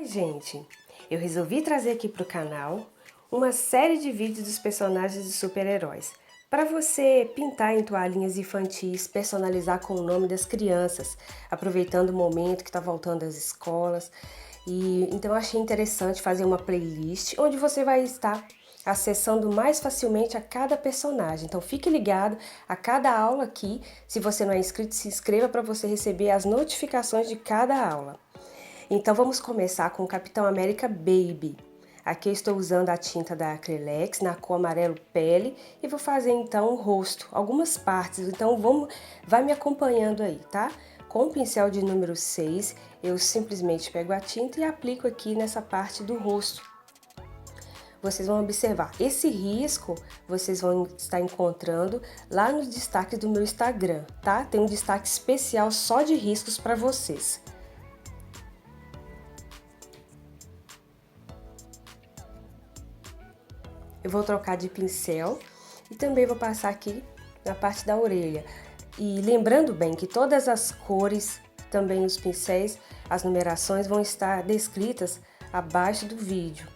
Oi, gente! Eu resolvi trazer aqui para o canal uma série de vídeos dos personagens de super-heróis para você pintar em toalhinhas infantis, personalizar com o nome das crianças, aproveitando o momento que está voltando às escolas. Então eu achei interessante fazer uma playlist onde você vai estar acessando mais facilmente a cada personagem. Então fique ligado a cada aula aqui. Se você não é inscrito, se inscreva para você receber as notificações de cada aula. Então vamos começar com o Capitão América Baby. Aqui eu estou usando a tinta da Acrylex na cor amarelo pele e vou fazer então o rosto, algumas partes. Então vai me acompanhando aí, tá? Com o pincel de número 6, eu simplesmente pego a tinta e aplico aqui nessa parte do rosto. Vocês vão observar, esse risco vocês vão estar encontrando lá nos destaques do meu Instagram, tá? Tem um destaque especial só de riscos para vocês. Eu vou trocar de pincel e também vou passar aqui na parte da orelha. E lembrando bem que todas as cores, também os pincéis, as numerações vão estar descritas abaixo do vídeo.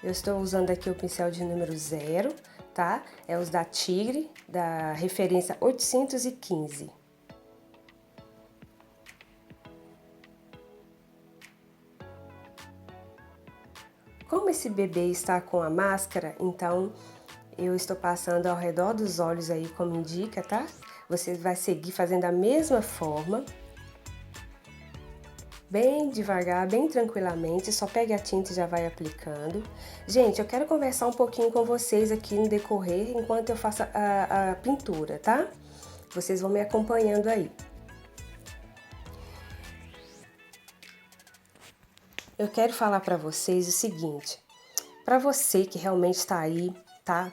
Eu estou usando aqui o pincel de número 0, tá? É os da Tigre, da referência 815. Como esse bebê está com a máscara, então eu estou passando ao redor dos olhos aí, como indica, tá? Você vai seguir fazendo a mesma forma, bem devagar, bem tranquilamente, só pegue a tinta e já vai aplicando. Gente, eu quero conversar um pouquinho com vocês aqui no decorrer, enquanto eu faço a pintura, tá? Vocês vão me acompanhando aí. Eu quero falar para vocês o seguinte, para você que realmente está aí, tá,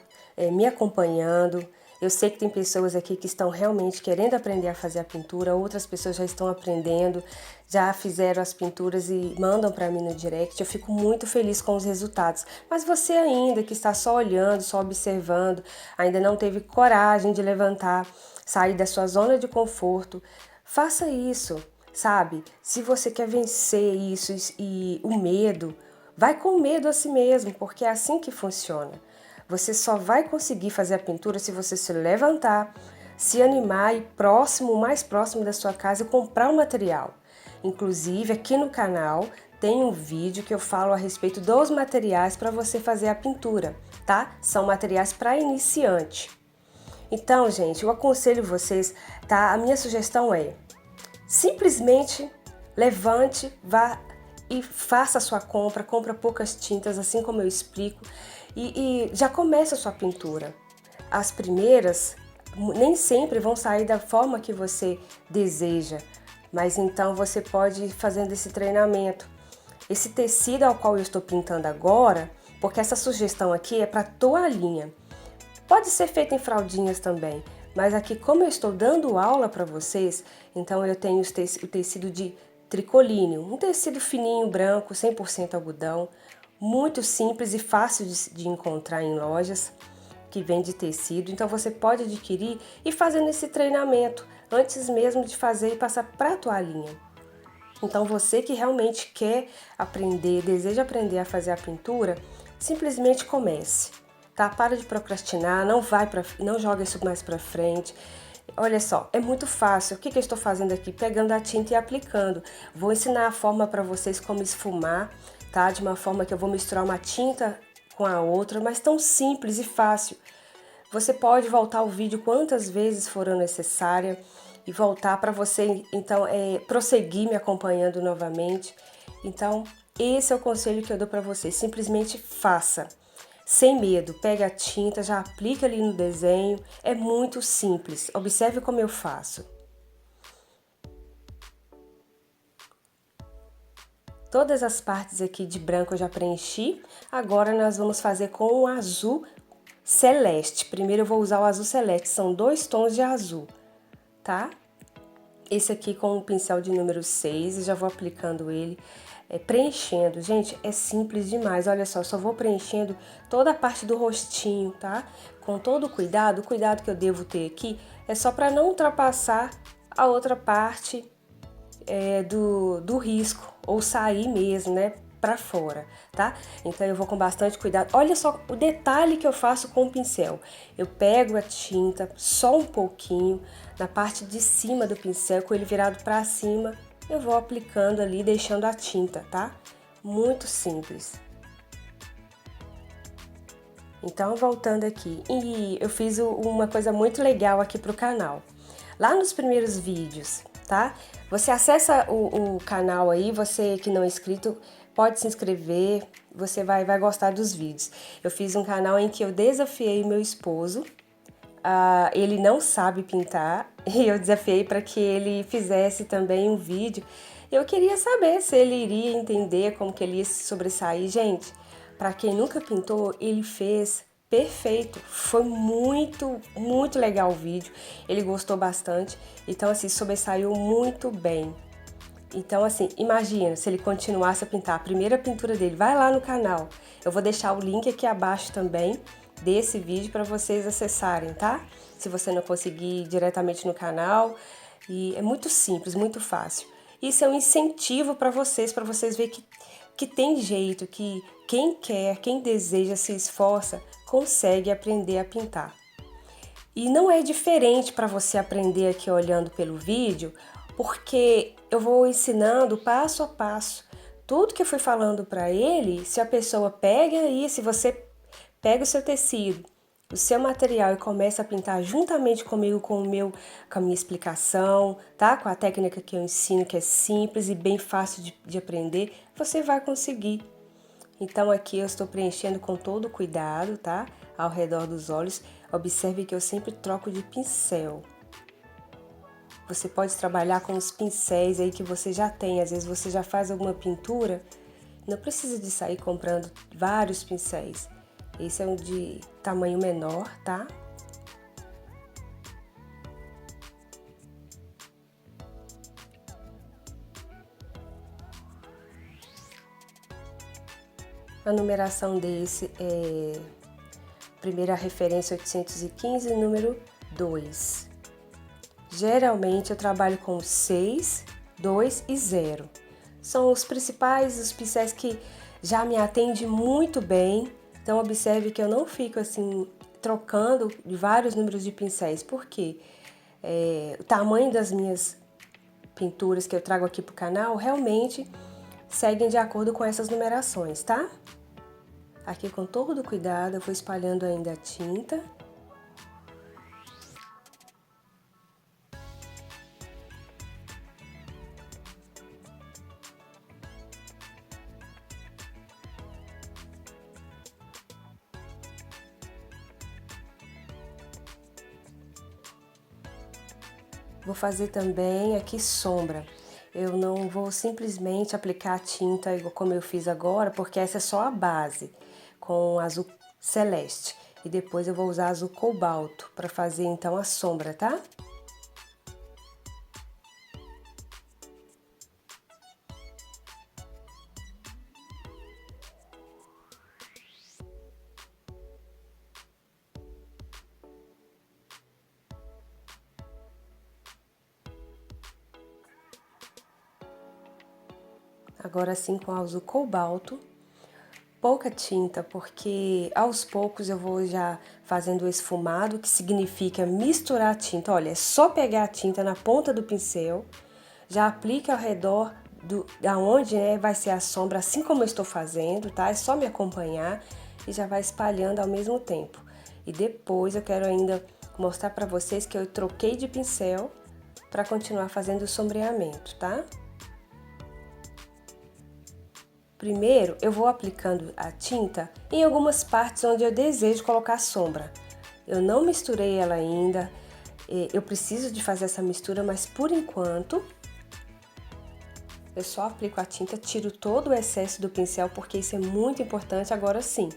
me acompanhando, eu sei que tem pessoas aqui que estão realmente querendo aprender a fazer a pintura, outras pessoas já estão aprendendo, já fizeram as pinturas e mandam para mim no direct, eu fico muito feliz com os resultados. Mas você ainda que está só olhando, só observando, ainda não teve coragem de levantar, sair da sua zona de conforto, faça isso. Sabe, se você quer vencer isso e o medo, vai com medo a si mesmo, porque é assim que funciona. Você só vai conseguir fazer a pintura se você se levantar, se animar e o mais próximo da sua casa, comprar o material. Inclusive, aqui no canal tem um vídeo que eu falo a respeito dos materiais para você fazer a pintura, tá? São materiais para iniciante. Então, gente, eu aconselho vocês, tá? A minha sugestão é: simplesmente levante, vá e faça a sua compra poucas tintas, assim como eu explico, e já comece a sua pintura. As primeiras nem sempre vão sair da forma que você deseja, mas então você pode ir fazendo esse treinamento. Esse tecido ao qual eu estou pintando agora, porque essa sugestão aqui é para toalhinha, pode ser feita em fraldinhas também, mas aqui, como eu estou dando aula para vocês, então eu tenho o tecido de tricoline, um tecido fininho, branco, 100% algodão, muito simples e fácil de encontrar em lojas que vende tecido. Então você pode adquirir e fazendo esse treinamento antes mesmo de fazer e passar para a toalhinha. Então você que realmente quer aprender, deseja aprender a fazer a pintura, simplesmente comece. Tá? Para de procrastinar, não joga isso mais para frente. Olha só, é muito fácil. O que eu estou fazendo aqui? Pegando a tinta e aplicando. Vou ensinar a forma para vocês como esfumar, tá? De uma forma que eu vou misturar uma tinta com a outra, mas tão simples e fácil. Você pode voltar o vídeo quantas vezes for necessária e voltar para você, então, prosseguir me acompanhando novamente. Então, esse é o conselho que eu dou para você. Simplesmente faça. Sem medo, pega a tinta, já aplica ali no desenho, é muito simples, observe como eu faço. Todas as partes aqui de branco eu já preenchi, agora nós vamos fazer com o azul celeste. Primeiro eu vou usar o azul celeste, são 2 tons de azul, tá? Esse aqui com o pincel de número 6, eu já vou aplicando ele. Preenchendo, gente, é simples demais, olha só, só vou preenchendo toda a parte do rostinho, tá? Com todo o cuidado que eu devo ter aqui é só para não ultrapassar a outra parte do risco, ou sair mesmo, né, pra fora, tá? Então eu vou com bastante cuidado. Olha só o detalhe que eu faço com o pincel. Eu pego a tinta só um pouquinho na parte de cima do pincel, com ele virado pra cima, eu vou aplicando ali, deixando a tinta, tá? Muito simples. Então, voltando aqui, e eu fiz uma coisa muito legal aqui pro canal. Lá nos primeiros vídeos, tá? Você acessa o canal aí, você que não é inscrito, pode se inscrever, você vai gostar dos vídeos. Eu fiz um canal em que eu desafiei meu esposo, ele não sabe pintar, e eu desafiei para que ele fizesse também um vídeo. Eu queria saber se ele iria entender como que ele ia se sobressair. Gente, para quem nunca pintou, ele fez perfeito. Foi muito, muito legal o vídeo. Ele gostou bastante. Então, assim, sobressaiu muito bem. Então, assim, imagina se ele continuasse a pintar a primeira pintura dele. Vai lá no canal. Eu vou deixar o link aqui abaixo também desse vídeo para vocês acessarem, tá? Se você não conseguir ir diretamente no canal. E é muito simples, muito fácil. Isso é um incentivo para vocês verem que tem jeito, que quem quer, quem deseja, se esforça, consegue aprender a pintar. E não é diferente para você aprender aqui olhando pelo vídeo, porque eu vou ensinando passo a passo. Tudo que eu fui falando para ele, se a pessoa pega aí, se você pega o seu tecido, o seu material e começa a pintar juntamente comigo com a minha explicação, tá? Com a técnica que eu ensino, que é simples e bem fácil de aprender, você vai conseguir. Então aqui eu estou preenchendo com todo cuidado, tá? Ao redor dos olhos. Observe que eu sempre troco de pincel. Você pode trabalhar com os pincéis aí que você já tem. Às vezes você já faz alguma pintura, não precisa de sair comprando vários pincéis. Esse é um de tamanho menor, tá? A numeração desse é primeira referência 815, número 2. Geralmente eu trabalho com 6, 2 e 0. São os principais, os pincéis que já me atendem muito bem. Então observe que eu não fico assim trocando de vários números de pincéis, porque o tamanho das minhas pinturas que eu trago aqui pro canal realmente seguem de acordo com essas numerações, tá? Aqui com todo cuidado eu vou espalhando ainda a tinta. Vou fazer também aqui sombra. Eu não vou simplesmente aplicar a tinta igual como eu fiz agora, porque essa é só a base, com azul celeste. E depois eu vou usar azul cobalto para fazer então a sombra, tá? Agora sim com azul cobalto, pouca tinta, porque aos poucos eu vou já fazendo o esfumado, que significa misturar a tinta. Olha, é só pegar a tinta na ponta do pincel, já aplica ao redor da onde vai ser a sombra, assim como eu estou fazendo, tá? É só me acompanhar e já vai espalhando ao mesmo tempo. E depois eu quero ainda mostrar para vocês que eu troquei de pincel para continuar fazendo o sombreamento, tá? Primeiro, eu vou aplicando a tinta em algumas partes onde eu desejo colocar sombra. Eu não misturei ela ainda, eu preciso de fazer essa mistura, mas por enquanto eu só aplico a tinta, tiro todo o excesso do pincel, porque isso é muito importante. Agora sim,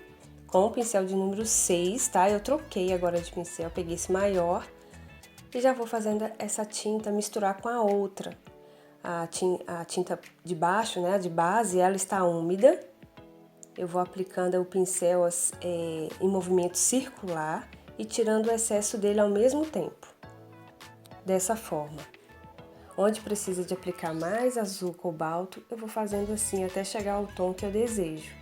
com o pincel de número 6, tá? Eu troquei agora de pincel, peguei esse maior e já vou fazendo essa tinta misturar com a outra. A tinta de baixo, né, a de base, ela está úmida. Eu vou aplicando o pincel em movimento circular e tirando o excesso dele ao mesmo tempo. Dessa forma. Onde precisa de aplicar mais azul cobalto, eu vou fazendo assim até chegar ao tom que eu desejo.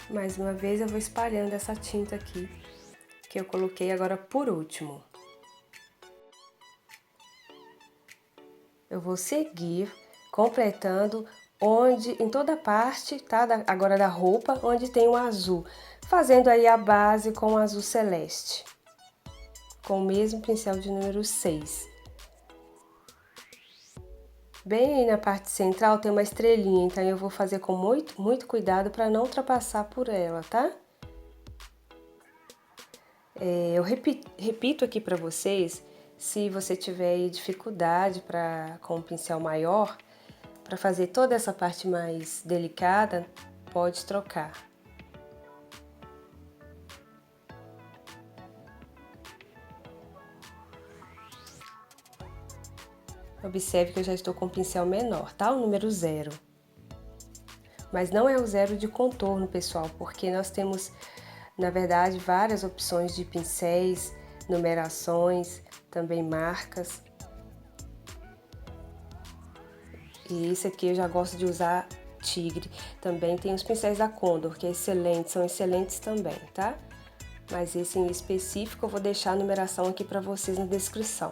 Mais uma vez eu vou espalhando essa tinta aqui, que eu coloquei agora por último. Eu vou seguir completando em toda a parte, tá? Agora da roupa, onde tem o azul. Fazendo aí a base com o azul celeste. Com o mesmo pincel de número 6. Bem aí na parte central tem uma estrelinha, então eu vou fazer com muito cuidado para não ultrapassar por ela, tá? Eu repito aqui para vocês, se você tiver dificuldade com um pincel maior, para fazer toda essa parte mais delicada, pode trocar. Observe que eu já estou com o pincel menor, tá? O número 0. Mas não é o 0 de contorno, pessoal, porque nós temos, na verdade, várias opções de pincéis, numerações, também marcas. E esse aqui eu já gosto de usar tigre. Também tem os pincéis da Condor, que são excelentes também, tá? Mas esse em específico eu vou deixar a numeração aqui para vocês na descrição.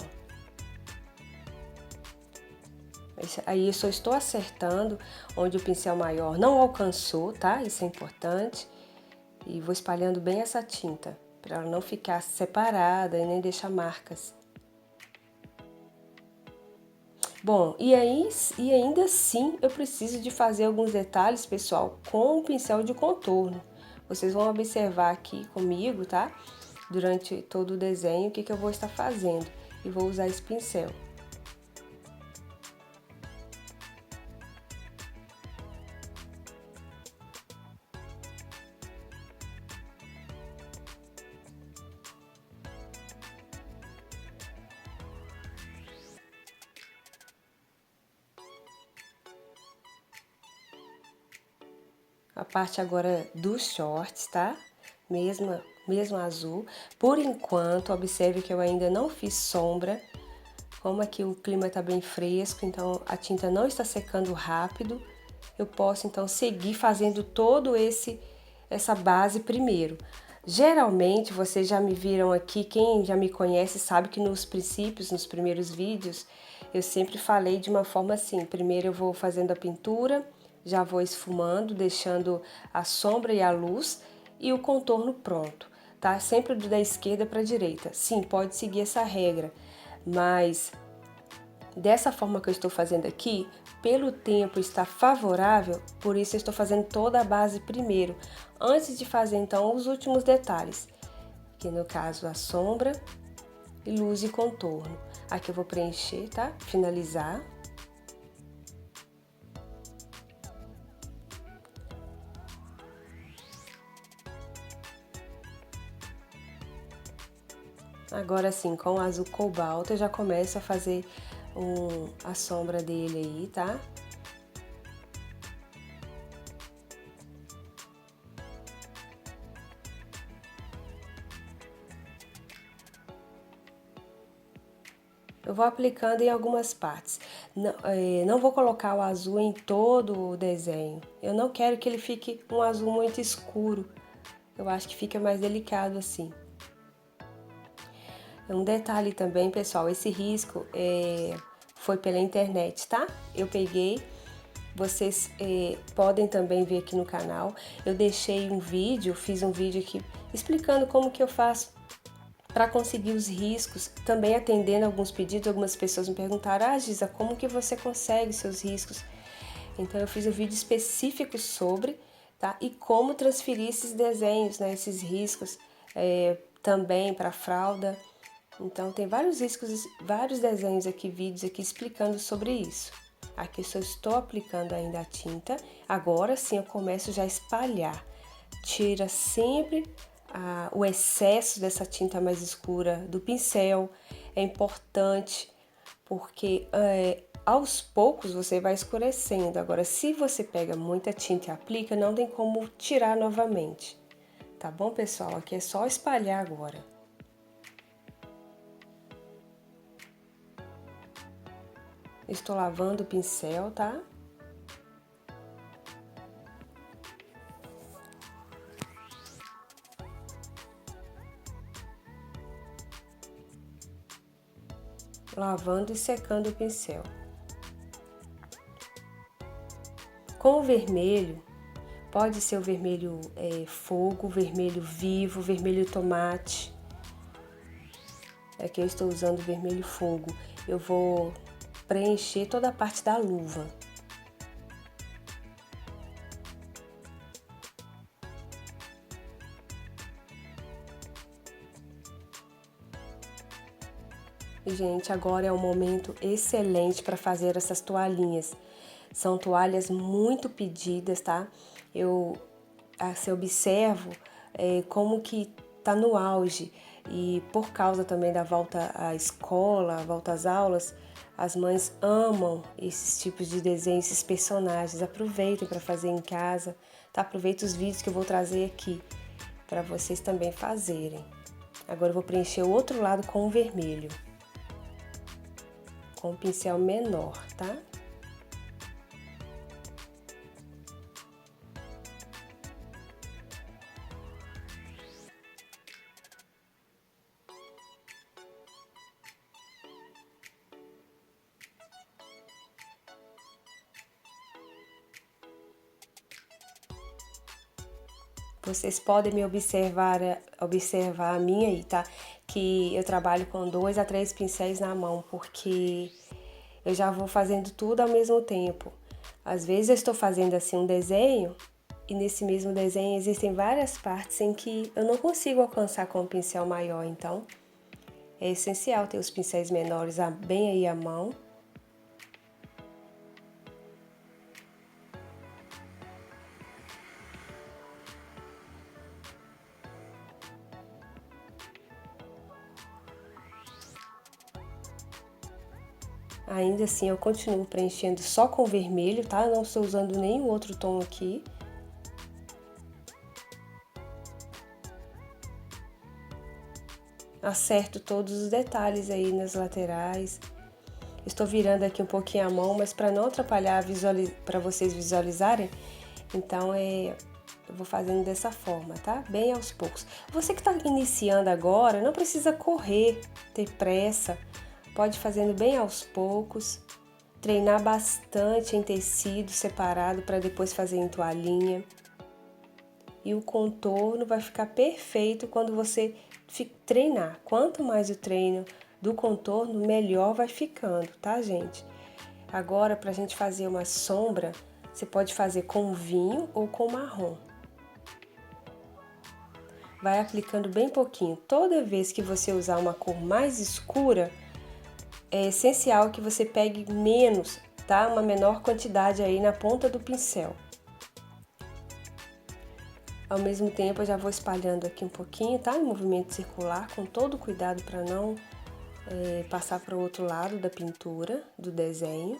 Aí eu só estou acertando onde o pincel maior não alcançou, tá? Isso é importante. E vou espalhando bem essa tinta, para ela não ficar separada e nem deixar marcas. Bom, e ainda assim eu preciso de fazer alguns detalhes, pessoal, com o pincel de contorno. Vocês vão observar aqui comigo, tá? Durante todo o desenho, o que eu vou estar fazendo. E vou usar esse pincel. A parte agora dos shorts, tá? Mesmo azul. Por enquanto, observe que eu ainda não fiz sombra. Como aqui o clima tá bem fresco, então a tinta não está secando rápido, eu posso então seguir fazendo essa base primeiro. Geralmente, vocês já me viram aqui, quem já me conhece sabe que nos primeiros vídeos, eu sempre falei de uma forma assim. Primeiro eu vou fazendo a pintura, já vou esfumando, deixando a sombra e a luz e o contorno pronto, tá? Sempre da esquerda para a direita. Sim, pode seguir essa regra, mas dessa forma que eu estou fazendo aqui, pelo tempo estar favorável, por isso eu estou fazendo toda a base primeiro, antes de fazer então os últimos detalhes, que no caso a sombra e luz e contorno. Aqui eu vou preencher, tá? Finalizar. Agora sim, com o azul cobalto eu já começo a fazer a sombra dele aí, tá? Eu vou aplicando em algumas partes. Não vou colocar o azul em todo o desenho. Eu não quero que ele fique um azul muito escuro. Eu acho que fica mais delicado assim. Um detalhe também, pessoal, esse risco foi pela internet, tá? Eu peguei, vocês podem também ver aqui no canal. Eu deixei um vídeo, fiz um vídeo aqui explicando como que eu faço para conseguir os riscos, também atendendo alguns pedidos. Algumas pessoas me perguntaram: ah, Giza, como que você consegue seus riscos? Então eu fiz um vídeo específico sobre, tá? E como transferir esses desenhos, né? Esses riscos também para a fralda. Então tem vários riscos, vários desenhos aqui, vídeos aqui explicando sobre isso. Aqui eu só estou aplicando ainda a tinta. Agora sim eu começo já a espalhar. Tira sempre o excesso dessa tinta mais escura do pincel. É importante porque aos poucos você vai escurecendo. Agora, se você pega muita tinta e aplica, não tem como tirar novamente. Tá bom, pessoal? Aqui é só espalhar agora. Estou lavando o pincel, tá? Lavando e secando o pincel. Com o vermelho, pode ser o vermelho fogo, vermelho vivo, vermelho tomate. Aqui eu estou usando o vermelho fogo. Eu vou preencher toda a parte da luva. Gente, agora é um momento excelente para fazer essas toalhinhas. São toalhas muito pedidas, tá? Eu observo como que tá no auge. E por causa também da volta à escola, a volta às aulas, as mães amam esses tipos de desenhos, esses personagens. Aproveitem para fazer em casa, tá? Aproveita os vídeos que eu vou trazer aqui para vocês também fazerem. Agora eu vou preencher o outro lado com o vermelho, com um pincel menor, tá? Vocês podem me observar a minha aí, tá? Que eu trabalho com 2 a 3 pincéis na mão, porque eu já vou fazendo tudo ao mesmo tempo. Às vezes eu estou fazendo assim um desenho e nesse mesmo desenho existem várias partes em que eu não consigo alcançar com um pincel maior, então é essencial ter os pincéis menores bem aí à mão. Ainda assim, eu continuo preenchendo só com vermelho, tá? Eu não estou usando nenhum outro tom aqui. Acerto todos os detalhes aí nas laterais. Estou virando aqui um pouquinho a mão, mas para não atrapalhar para vocês visualizarem, então eu vou fazendo dessa forma, tá? Bem aos poucos. Você que está iniciando agora, não precisa correr, ter pressa. Pode ir fazendo bem aos poucos, treinar bastante em tecido separado para depois fazer em toalhinha. E o contorno vai ficar perfeito quando você treinar. Quanto mais o treino do contorno, melhor vai ficando, tá, gente? Agora, para a gente fazer uma sombra, você pode fazer com vinho ou com marrom. Vai aplicando bem pouquinho. Toda vez que você usar uma cor mais escura, é essencial que você pegue menos, tá? Uma menor quantidade aí na ponta do pincel. Ao mesmo tempo, eu já vou espalhando aqui um pouquinho, tá? Em movimento circular, com todo cuidado para não passar para o outro lado da pintura, do desenho.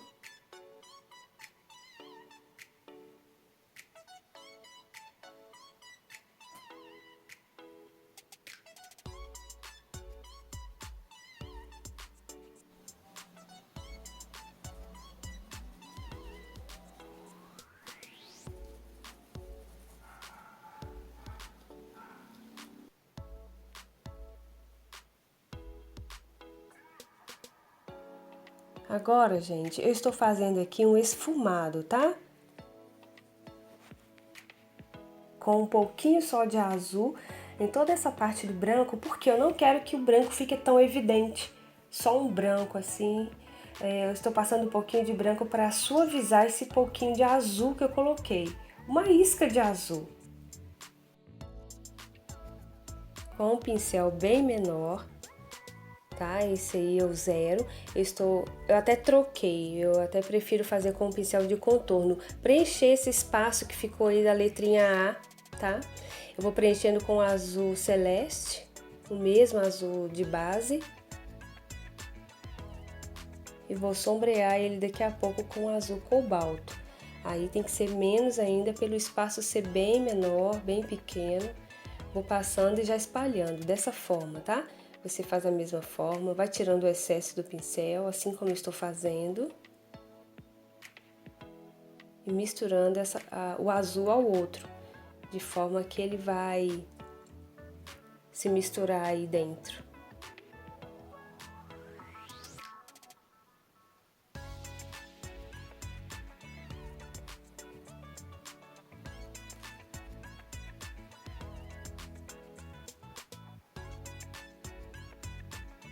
Agora, gente, eu estou fazendo aqui um esfumado, tá? Com um pouquinho só de azul em toda essa parte do branco, porque eu não quero que o branco fique tão evidente. Só um branco assim. Eu estou passando um pouquinho de branco para suavizar esse pouquinho de azul que eu coloquei. Uma isca de azul. Com um pincel bem menor, tá? Esse aí é o 0. Eu até troquei, eu até prefiro fazer com um pincel de contorno. Preencher esse espaço que ficou aí da letrinha A, tá? Eu vou preenchendo com azul celeste, o mesmo azul de base. e vou sombrear ele daqui a pouco com azul cobalto. Aí tem que ser menos ainda, pelo espaço ser bem menor, bem pequeno. Vou passando e já espalhando dessa forma, tá? Você faz a mesma forma, vai tirando o excesso do pincel, assim como eu estou fazendo. E misturando o azul ao outro, de forma que ele vai se misturar aí dentro.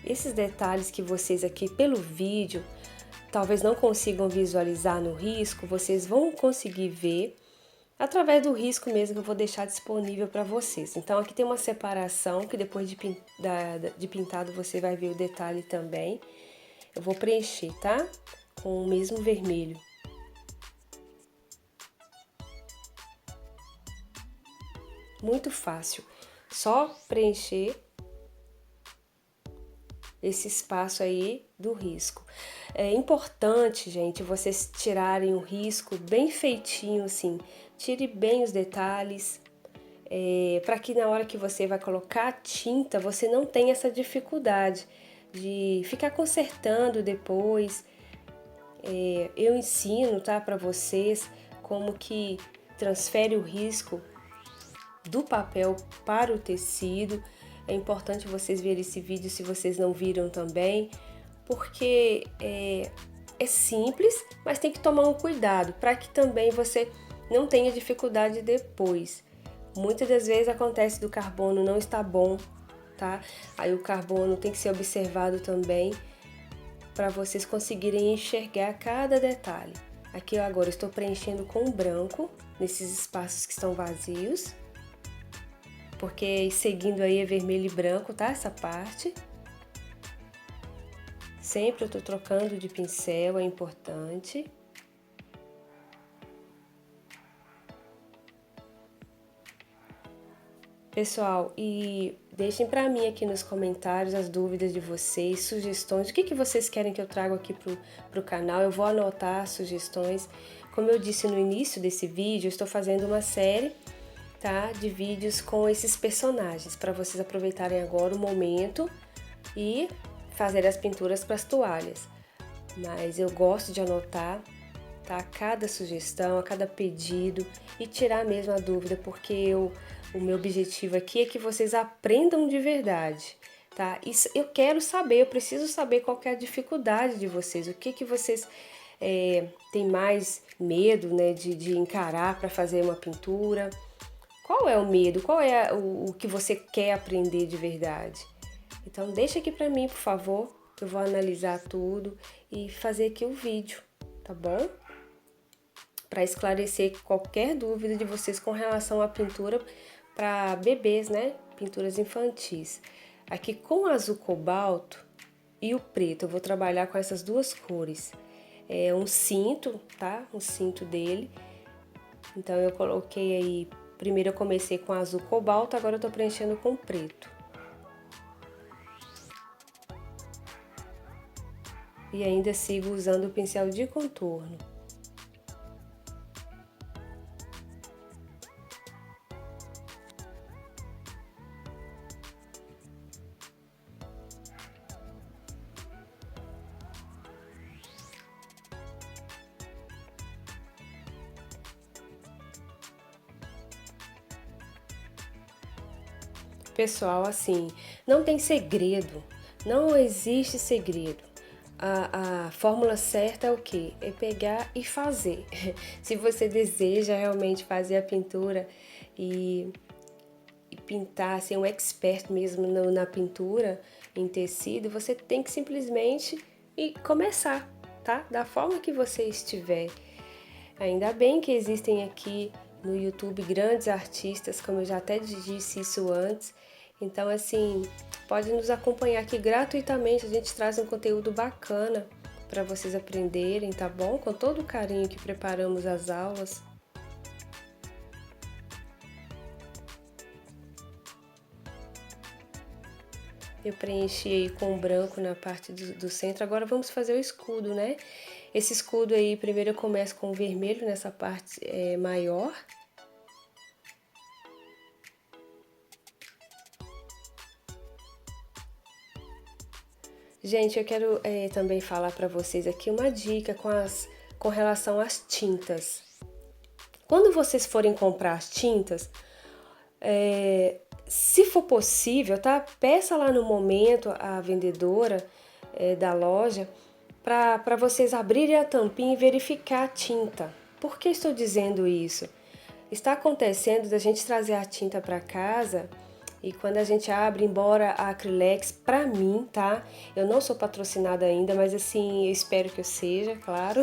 Esses detalhes que vocês aqui pelo vídeo talvez não consigam visualizar no risco, vocês vão conseguir ver através do risco mesmo que eu vou deixar disponível para vocês. Então aqui tem uma separação que depois de pintado você vai ver o detalhe também. Eu vou preencher, tá? Com o mesmo vermelho. Muito fácil, só preencher esse espaço aí do risco. É importante, gente, vocês tirarem o risco bem feitinho, assim. Tire bem os detalhes, para que na hora que você vai colocar a tinta, você não tenha essa dificuldade de ficar consertando depois. Eu ensino, tá, para vocês como que transfere o risco do papel para o tecido. É importante vocês verem esse vídeo se vocês não viram também, porque é simples, mas tem que tomar um cuidado para que também você não tenha dificuldade depois. Muitas das vezes acontece do carbono não estar bom, tá? Aí o carbono tem que ser observado também para vocês conseguirem enxergar cada detalhe. Aqui eu agora estou preenchendo com branco nesses espaços que estão vazios, porque seguindo aí é vermelho e branco, tá? Essa parte. Sempre eu tô trocando de pincel, é importante. Pessoal, e deixem pra mim aqui nos comentários as dúvidas de vocês, sugestões, o que vocês querem que eu traga aqui pro canal. Eu vou anotar as sugestões. Como eu disse no início desse vídeo, eu estou fazendo uma série, tá, de vídeos com esses personagens, para vocês aproveitarem agora o momento e fazer as pinturas para as toalhas. Mas eu gosto de anotar, tá, cada sugestão, a cada pedido e tirar mesmo a dúvida, porque o meu objetivo aqui é que vocês aprendam de verdade, tá? Isso eu quero saber, eu preciso saber qual que é a dificuldade de vocês, o que vocês têm mais medo, né, de encarar para fazer uma pintura. Qual é o medo? Qual é o que você quer aprender de verdade? Então deixa aqui pra mim, por favor, que eu vou analisar tudo e fazer aqui o vídeo, tá bom? Para esclarecer qualquer dúvida de vocês com relação à pintura para bebês, né? Pinturas infantis. Aqui com o azul cobalto e o preto, eu vou trabalhar com essas duas cores. É um cinto, tá? Um cinto dele. Então eu coloquei aí. Primeiro eu comecei com azul cobalto, agora eu tô preenchendo com preto. E ainda sigo usando o pincel de contorno. Pessoal, assim, não tem segredo, não existe segredo. A fórmula certa é o quê? É pegar e fazer. Se você deseja realmente fazer a pintura e pintar, ser um expert mesmo na pintura em tecido, você tem que simplesmente começar, tá? Da forma que você estiver. Ainda bem que existem aqui no YouTube grandes artistas, como eu já até disse isso antes. Então, assim, pode nos acompanhar aqui gratuitamente, a gente traz um conteúdo bacana para vocês aprenderem, tá bom? Com todo o carinho que preparamos as aulas. Eu preenchi aí com branco na parte do centro. Agora vamos fazer o escudo, né? Esse escudo aí, primeiro eu começo com o vermelho nessa parte maior. Gente, eu quero também falar para vocês aqui uma dica com relação às tintas. Quando vocês forem comprar as tintas, se for possível, tá? Peça lá no momento a vendedora da loja para vocês abrirem a tampinha e verificar a tinta. Por que estou dizendo isso? Está acontecendo da gente trazer a tinta para casa e quando a gente abre, embora a Acrylex, para mim, tá? Eu não sou patrocinada ainda, mas assim, eu espero que eu seja, claro.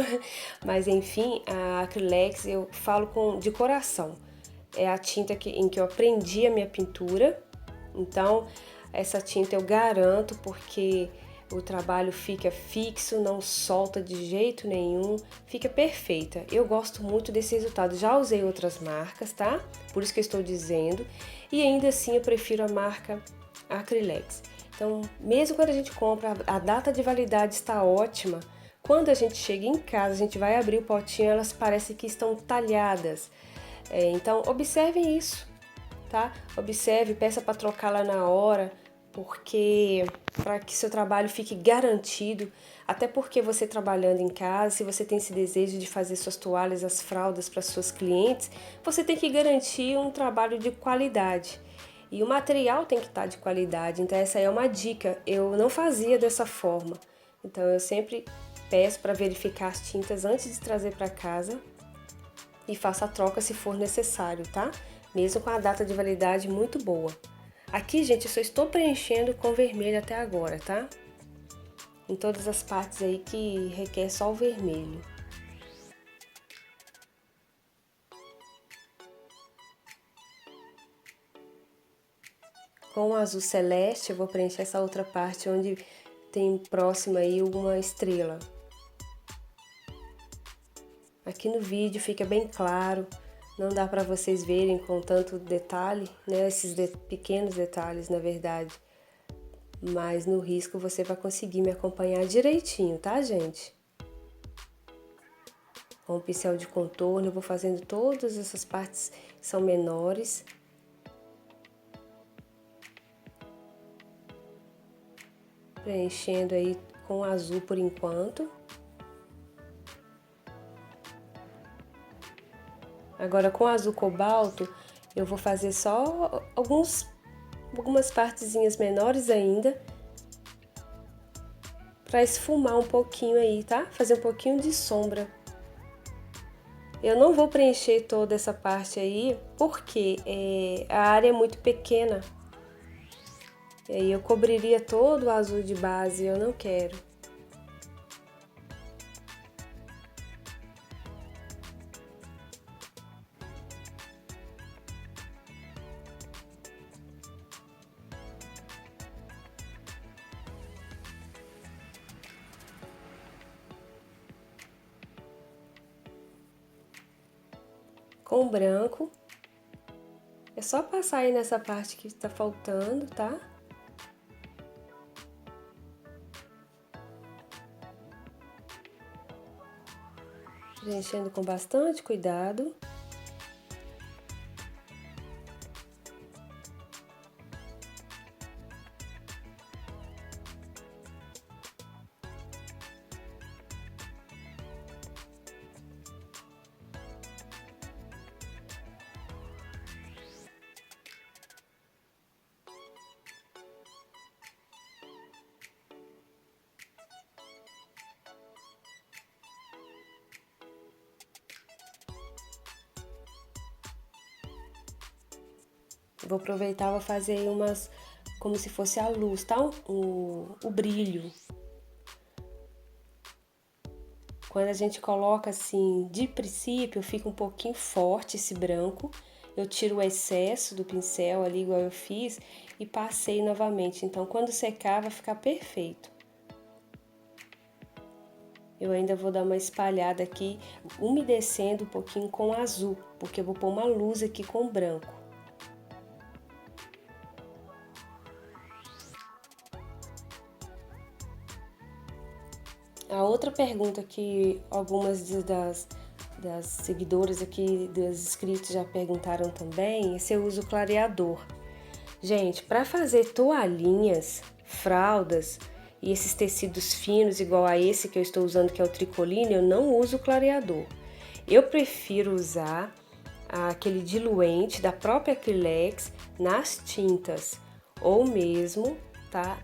Mas enfim, a Acrylex eu falo de coração. É a tinta em que eu aprendi a minha pintura. Então, essa tinta eu garanto porque o trabalho fica fixo, não solta de jeito nenhum, fica perfeita. Eu gosto muito desse resultado. Já usei outras marcas, tá? Por isso que eu estou dizendo. E ainda assim eu prefiro a marca Acrylex. Então, mesmo quando a gente compra, a data de validade está ótima. Quando a gente chega em casa, a gente vai abrir o potinho, elas parecem que estão talhadas. Então, observem isso, tá? Observe, peça para trocar lá na hora, porque para que seu trabalho fique garantido, até porque você trabalhando em casa, se você tem esse desejo de fazer suas toalhas, as fraldas para suas clientes, você tem que garantir um trabalho de qualidade. E o material tem que estar de qualidade, então essa aí é uma dica. Eu não fazia dessa forma, então eu sempre peço para verificar as tintas antes de trazer para casa e faço a troca se for necessário, tá? Mesmo com a data de validade muito boa. Aqui, gente, eu só estou preenchendo com vermelho até agora, tá? Em todas as partes aí que requer só o vermelho. Com o azul celeste, eu vou preencher essa outra parte onde tem próximo aí uma estrela. Aqui no vídeo fica bem claro, não dá para vocês verem com tanto detalhe, né? Esses pequenos detalhes, na verdade. Mas no risco você vai conseguir me acompanhar direitinho, tá, gente? Com o pincel de contorno, eu vou fazendo todas essas partes que são menores. Preenchendo aí com azul por enquanto. Agora com azul cobalto, eu vou fazer só algumas partezinhas menores ainda, para esfumar um pouquinho aí, tá? Fazer um pouquinho de sombra. Eu não vou preencher toda essa parte aí, porque a área é muito pequena. E aí eu cobriria todo o azul de base, eu não quero. Com branco, é só passar aí nessa parte que está faltando, tá? Preenchendo com bastante cuidado. Vou aproveitar e vou fazer umas, como se fosse a luz, tá? O brilho. Quando a gente coloca assim, de princípio, fica um pouquinho forte esse branco. Eu tiro o excesso do pincel ali, igual eu fiz, e passei novamente. Então, quando secar, vai ficar perfeito. Eu ainda vou dar uma espalhada aqui, umedecendo um pouquinho com azul, porque eu vou pôr uma luz aqui com branco. A outra pergunta que algumas das seguidoras aqui, dos inscritos já perguntaram também, é se eu uso clareador. Gente, para fazer toalhinhas, fraldas e esses tecidos finos, igual a esse que eu estou usando, que é o tricoline, eu não uso clareador. Eu prefiro usar aquele diluente da própria Acrylex nas tintas, ou mesmo, tá?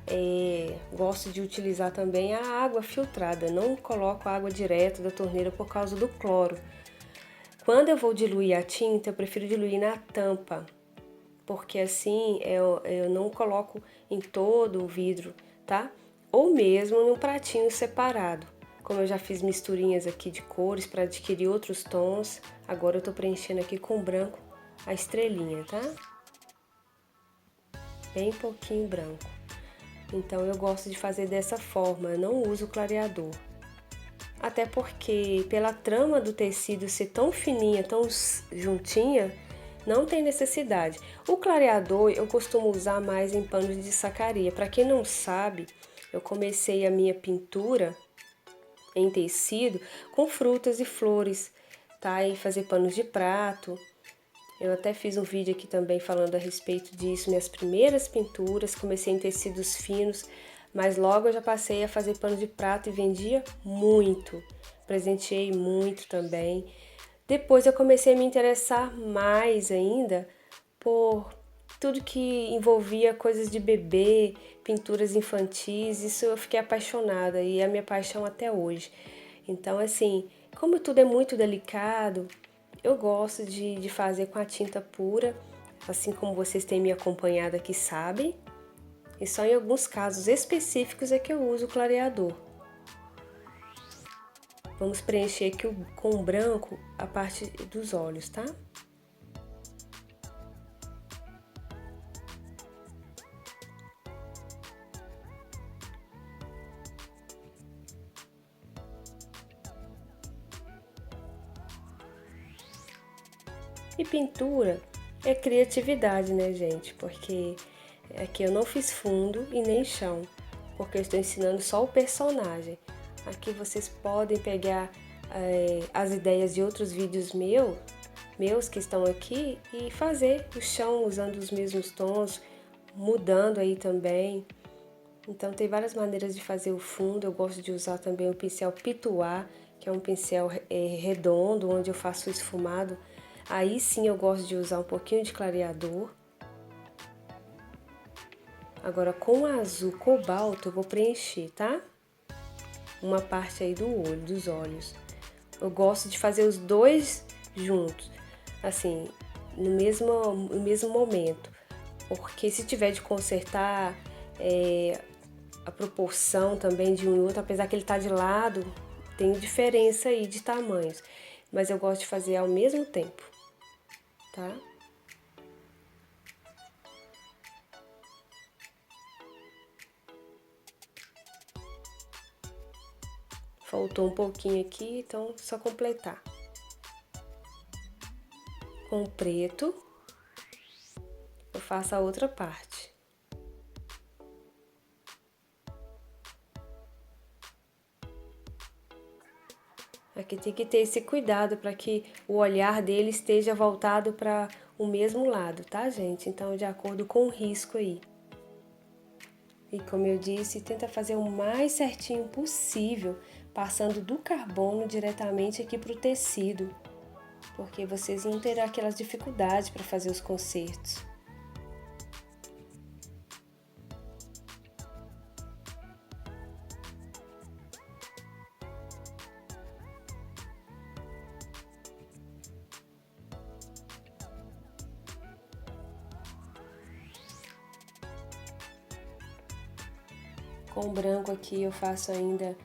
Gosto de utilizar também a água filtrada, não coloco água direto da torneira por causa do cloro. Quando eu vou diluir a tinta, eu prefiro diluir na tampa, porque assim eu não coloco em todo o vidro, tá? Ou mesmo num pratinho separado. Como eu já fiz misturinhas aqui de cores para adquirir outros tons, agora eu tô preenchendo aqui com branco a estrelinha, tá? Bem pouquinho branco. Então eu gosto de fazer dessa forma, eu não uso clareador. Até porque pela trama do tecido ser tão fininha, tão juntinha, não tem necessidade. O clareador eu costumo usar mais em panos de sacaria. Para quem não sabe, eu comecei a minha pintura em tecido com frutas e flores, tá? E fazer panos de prato. Eu até fiz um vídeo aqui também falando a respeito disso, minhas primeiras pinturas, comecei em tecidos finos, mas logo eu já passei a fazer pano de prato e vendia muito, presenteei muito também. Depois eu comecei a me interessar mais ainda por tudo que envolvia coisas de bebê, pinturas infantis, isso eu fiquei apaixonada e é a minha paixão até hoje. Então, assim, como tudo é muito delicado, eu gosto de fazer com a tinta pura, assim como vocês têm me acompanhado aqui sabem, e só em alguns casos específicos é que eu uso o clareador. Vamos preencher aqui com branco a parte dos olhos, tá? E pintura é criatividade, né, gente? Porque aqui eu não fiz fundo e nem chão, porque eu estou ensinando só o personagem. Aqui vocês podem pegar as ideias de outros vídeos meus que estão aqui e fazer o chão usando os mesmos tons, mudando aí também. Então tem várias maneiras de fazer o fundo. Eu gosto de usar também o pincel Pituá, que é um pincel redondo, onde eu faço o esfumado. Aí sim eu gosto de usar um pouquinho de clareador. Agora com o azul cobalto eu vou preencher, tá? Uma parte aí do olho, dos olhos. Eu gosto de fazer os dois juntos, assim, no mesmo momento. Porque se tiver de consertar a proporção também de um e outro, apesar que ele tá de lado, tem diferença aí de tamanhos. Mas eu gosto de fazer ao mesmo tempo, tá? Faltou um pouquinho aqui, então só completar. Com o preto, eu faço a outra parte. Aqui tem que ter esse cuidado para que o olhar dele esteja voltado para o mesmo lado, tá, gente? Então, de acordo com o risco aí. E como eu disse, tenta fazer o mais certinho possível, passando do carbono diretamente aqui para o tecido, porque vocês não terão aquelas dificuldades para fazer os consertos. Com o branco aqui eu faço ainda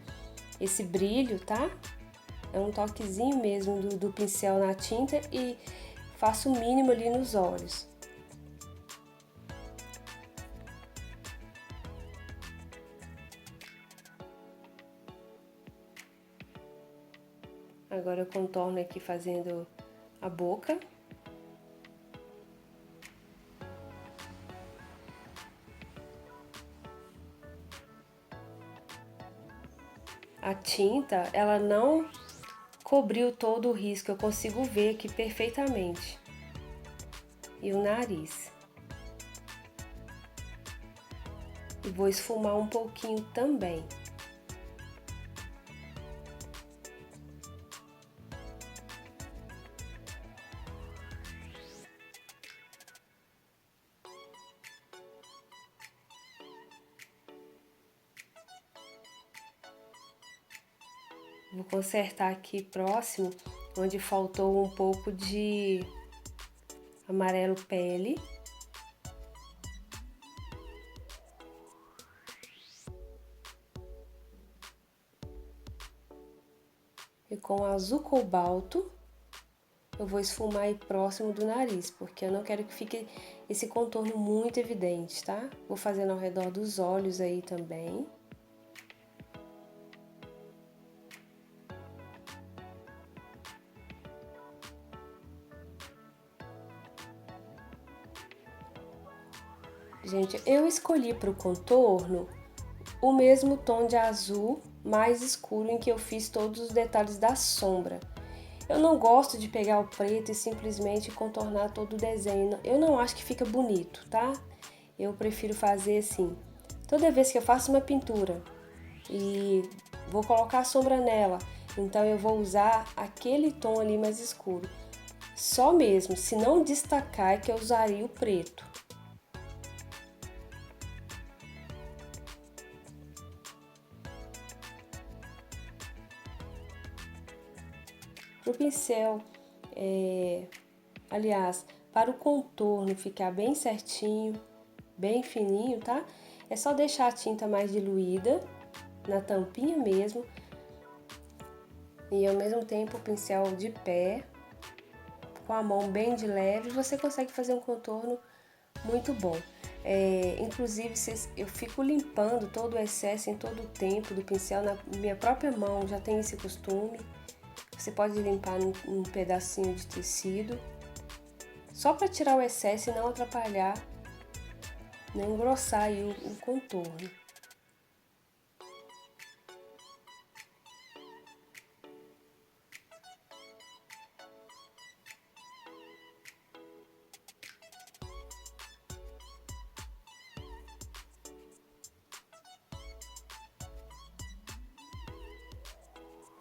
esse brilho, tá? É um toquezinho mesmo do pincel na tinta e faço o mínimo ali nos olhos. Agora eu contorno aqui fazendo a boca. a tinta, ela não cobriu todo o risco, eu consigo ver aqui perfeitamente. E o nariz. E vou esfumar um pouquinho também. Vou consertar aqui próximo, onde faltou um pouco de amarelo pele. E com azul cobalto, eu vou esfumar aí próximo do nariz, porque eu não quero que fique esse contorno muito evidente, tá? Vou fazendo ao redor dos olhos aí também. Gente, eu escolhi para o contorno o mesmo tom de azul mais escuro em que eu fiz todos os detalhes da sombra. Eu não gosto de pegar o preto e simplesmente contornar todo o desenho. Eu não acho que fica bonito, tá? Eu prefiro fazer assim. Toda vez que eu faço uma pintura e vou colocar a sombra nela, então eu vou usar aquele tom ali mais escuro. Só mesmo, se não destacar, é que eu usaria o preto. Para o pincel, aliás, para o contorno ficar bem certinho, bem fininho, tá? É só deixar a tinta mais diluída, na tampinha mesmo, e ao mesmo tempo o pincel de pé, com a mão bem de leve, você consegue fazer um contorno muito bom. Inclusive, eu fico limpando todo o excesso em todo o tempo do pincel na minha própria mão, já tenho esse costume. Você pode limpar num pedacinho de tecido, só para tirar o excesso e não atrapalhar, nem engrossar aí o contorno.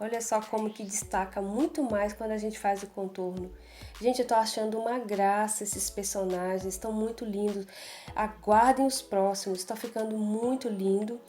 Olha só como que destaca muito mais quando a gente faz o contorno. Gente, eu tô achando uma graça esses personagens, estão muito lindos. Aguardem os próximos, está ficando muito lindo.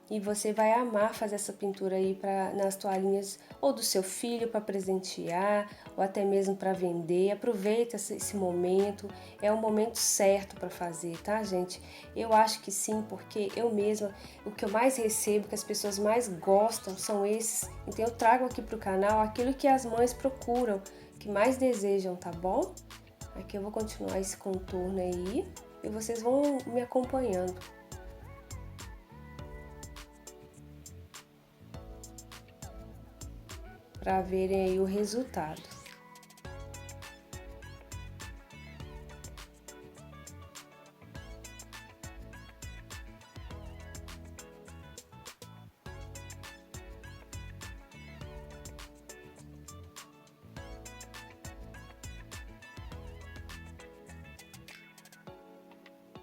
E você vai amar fazer essa pintura aí nas toalhinhas ou do seu filho para presentear, ou até mesmo para vender. Aproveita esse momento, é o momento certo para fazer, tá, gente? Eu acho que sim, porque eu mesma, o que eu mais recebo, que as pessoas mais gostam são esses. Então eu trago aqui pro canal aquilo que as mães procuram, que mais desejam, tá bom? Aqui eu vou continuar esse contorno aí e vocês vão me acompanhando. Para verem aí o resultado.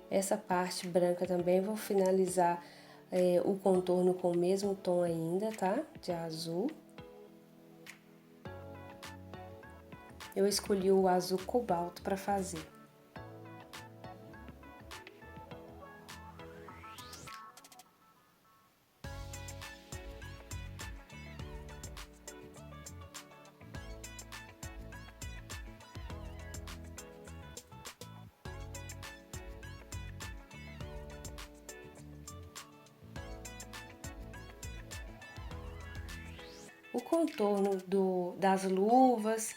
Essa parte branca também vou finalizar o contorno com o mesmo tom ainda, tá? De azul. Eu escolhi o azul cobalto para fazer. O contorno das luvas,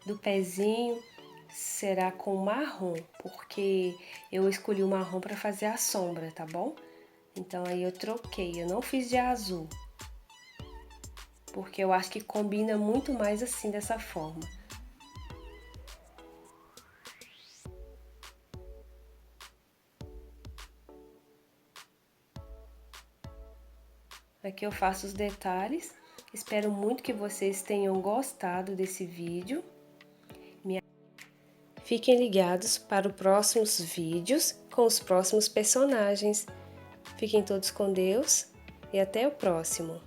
do pezinho, será com marrom, porque eu escolhi o marrom para fazer a sombra, tá bom? Então aí eu troquei, eu não fiz de azul, porque eu acho que combina muito mais assim, dessa forma. Aqui eu faço os detalhes Espero muito que vocês tenham gostado desse vídeo. Fiquem ligados para os próximos vídeos com os próximos personagens. Fiquem todos com Deus e até o próximo.